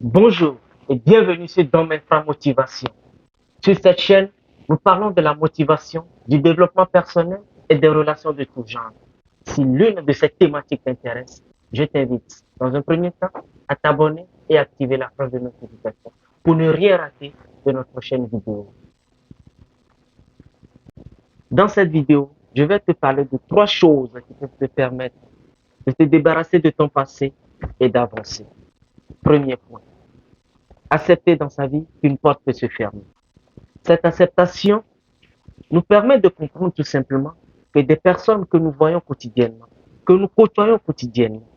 Bonjour et bienvenue sur Domaine Motivation. Sur cette chaîne, nous parlons de la motivation, du développement personnel et des relations de tout genre. Si l'une de ces thématiques t'intéresse, je t'invite, dans un premier temps, à t'abonner et activer la cloche de notification pour ne rien rater de notre prochaine vidéo. Dans cette vidéo, je vais te parler de 3 choses qui peuvent te permettre de te débarrasser de ton passé et d'avancer. Premier point, accepter dans sa vie qu'une porte peut se fermer. Cette acceptation nous permet de comprendre tout simplement que des personnes que nous voyons quotidiennement, que nous côtoyons quotidiennement,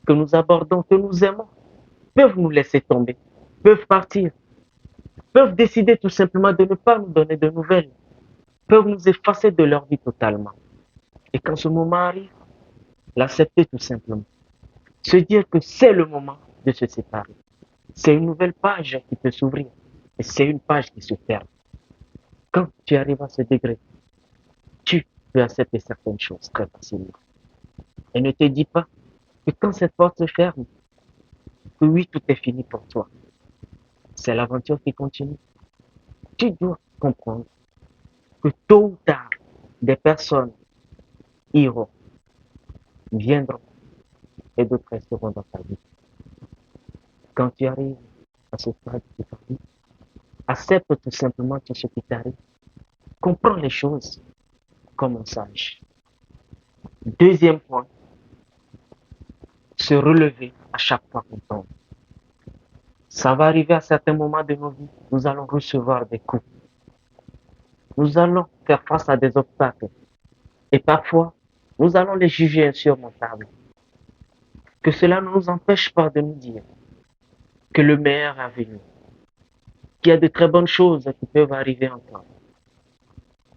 que nous abordons, que nous aimons, peuvent nous laisser tomber, peuvent partir, peuvent décider tout simplement de ne pas nous donner de nouvelles, peuvent nous effacer de leur vie totalement. Et quand ce moment arrive, l'accepter tout simplement. Se dire que c'est le moment de se séparer. C'est une nouvelle page qui peut s'ouvrir et c'est une page qui se ferme. Quand tu arrives à ce degré, tu peux accepter certaines choses très facilement. Et ne te dis pas que quand cette porte se ferme, que oui, tout est fini pour toi. C'est l'aventure qui continue. Tu dois comprendre que tôt ou tard, des personnes iront, viendront et d'autres resteront dans ta vie. Quand tu arrives à ce stade de ta vie, accepte tout simplement tout ce qui t'arrive. Comprends les choses comme un sage. Deuxième point, se relever à chaque fois qu'on tombe. Ça va arriver à certains moments de nos vies, nous allons recevoir des coups. Nous allons faire face à des obstacles. Et parfois, nous allons les juger insurmontables. Que cela ne nous empêche pas de nous dire que le meilleur est venu, qu'il y a de très bonnes choses qui peuvent arriver encore.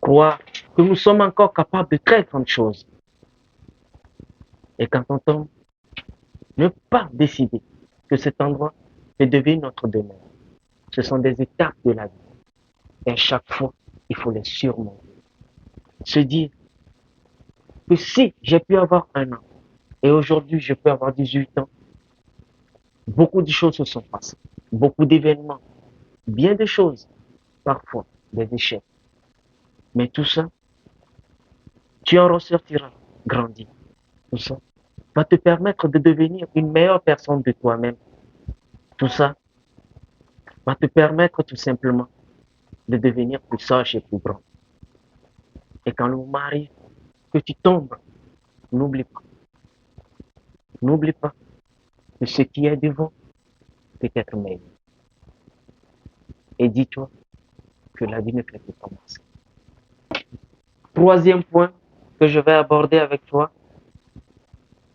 Croire que nous sommes encore capables de très grandes choses. Et quand on tombe, ne pas décider que cet endroit peut devenir notre demeure. Ce sont des étapes de la vie. Et à chaque fois, il faut les surmonter. Se dire que si j'ai pu avoir 1 an et aujourd'hui je peux avoir 18 ans, beaucoup de choses se sont passées. Beaucoup d'événements, bien de choses, parfois des échecs. Mais tout ça, tu en ressortiras grandi. Tout ça va te permettre de devenir une meilleure personne de toi-même. Tout ça va te permettre tout simplement de devenir plus sage et plus grand. Et quand le moment arrive que tu tombes, n'oublie pas, n'oublie pas que ce qui est devant peut être meilleur. Et dis-toi que la vie ne fait que commencer. Troisième point que je vais aborder avec toi,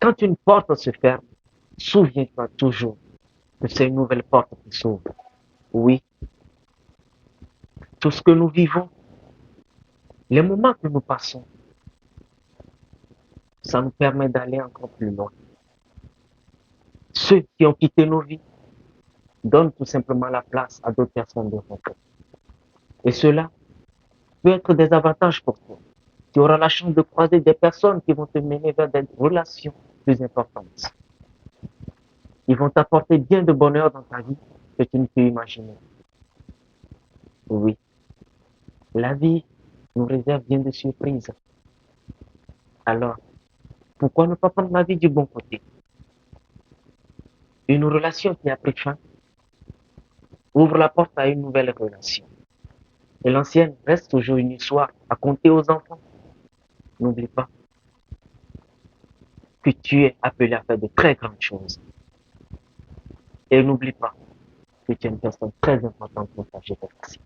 quand une porte se ferme, souviens-toi toujours que c'est une nouvelle porte qui s'ouvre. Oui, tout ce que nous vivons, les moments que nous passons, ça nous permet d'aller encore plus loin. Ceux qui ont quitté nos vies donnent tout simplement la place à d'autres personnes de rentrer. Et cela peut être des avantages pour toi. Tu auras la chance de croiser des personnes qui vont te mener vers des relations plus importantes. Ils vont t'apporter bien de bonheur dans ta vie que tu ne peux imaginer. Oui, la vie nous réserve bien de surprises. Alors, pourquoi ne pas prendre la vie du bon côté? Une relation qui a pris fin ouvre la porte à une nouvelle relation. Et l'ancienne reste toujours une histoire à conter aux enfants. N'oublie pas que tu es appelé à faire de très grandes choses. Et n'oublie pas que tu es une personne très importante pour ta génération.